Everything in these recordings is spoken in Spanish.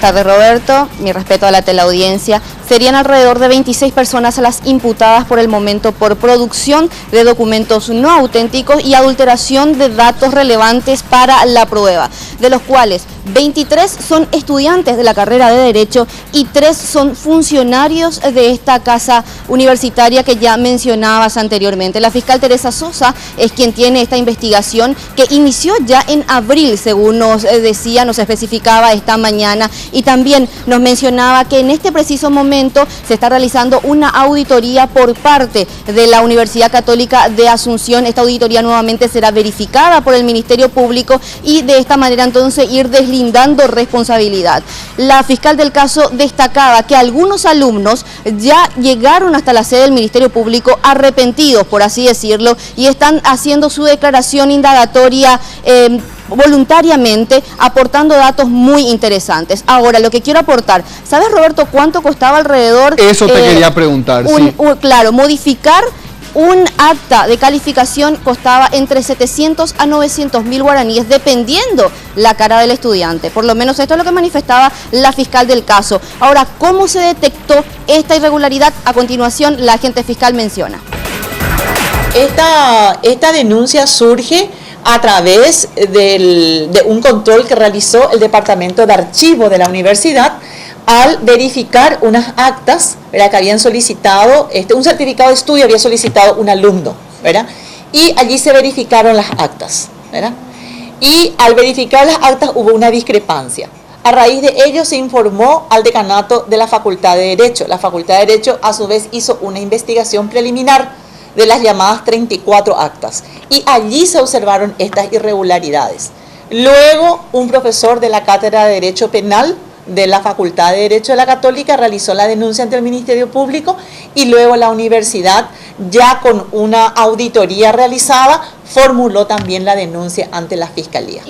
tardes, Roberto. Mi respeto a la teleaudiencia. Serían alrededor de 26 personas las imputadas por el momento por producción de documentos no auténticos y adulteración de datos relevantes para la prueba, de los cuales 23 son estudiantes de la carrera de Derecho y 3 son funcionarios de esta casa universitaria que ya mencionabas anteriormente. La fiscal Teresa Sosa es quien tiene esta investigación que inició ya en abril, según nos decía, nos especificaba esta mañana, y también nos mencionaba que en este preciso momento se está realizando una auditoría por parte de la Universidad Católica de Asunción. Esta auditoría nuevamente será verificada por el Ministerio Público y de esta manera entonces ir deslindando responsabilidad. La fiscal del caso destacaba que algunos alumnos ya llegaron hasta la sede del Ministerio Público arrepentidos, por así decirlo, y están haciendo su declaración indagatoria voluntariamente, aportando datos muy interesantes. Ahora, lo que quiero aportar, ¿sabes, Roberto, cuánto costaba alrededor? Eso te quería preguntar, sí. Claro, modificar un acta de calificación costaba entre 700 a 900 mil guaraníes, dependiendo la cara del estudiante. Por lo menos esto es lo que manifestaba la fiscal del caso. Ahora, ¿cómo se detectó esta irregularidad? A continuación, la agente fiscal menciona. Esta denuncia surge a través de un control que realizó el Departamento de Archivo de la Universidad al verificar unas actas, ¿verdad?, que habían solicitado, un certificado de estudio había solicitado un alumno, ¿verdad?, y allí se verificaron las actas, ¿verdad?, y al verificar las actas hubo una discrepancia. A raíz de ello se informó al decanato de la Facultad de Derecho. La Facultad de Derecho a su vez hizo una investigación preliminar de las llamadas 34 actas, y allí se observaron estas irregularidades. Luego, un profesor de la Cátedra de Derecho Penal de la Facultad de Derecho de la Católica realizó la denuncia ante el Ministerio Público, y luego la universidad, ya con una auditoría realizada, formuló también la denuncia ante la Fiscalía.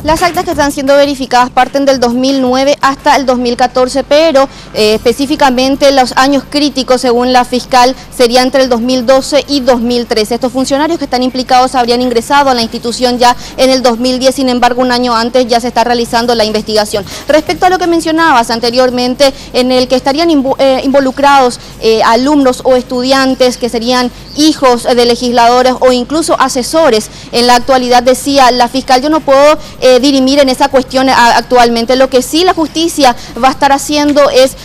Las actas que están siendo verificadas parten del 2009 hasta el 2014, pero específicamente los años críticos, según la fiscal, sería entre el 2012 y 2013. Estos funcionarios que están implicados habrían ingresado a la institución ya en el 2010, sin embargo, un año antes ya se está realizando la investigación. Respecto a lo que mencionabas anteriormente, en el que estarían involucrados alumnos o estudiantes que serían hijos de legisladores o incluso asesores, en la actualidad, decía la fiscal, yo no puedo dirimir en esa cuestión actualmente. Lo que sí la justicia va a estar haciendo es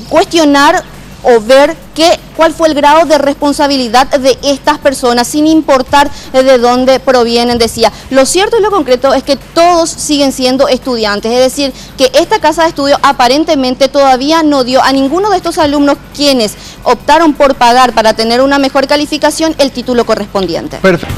cuestionar o ver cuál fue el grado de responsabilidad de estas personas, sin importar de dónde provienen, decía. Lo cierto y lo concreto es que todos siguen siendo estudiantes, es decir, que esta casa de estudio aparentemente todavía no dio a ninguno de estos alumnos quienes optaron por pagar para tener una mejor calificación el título correspondiente. Perfecto.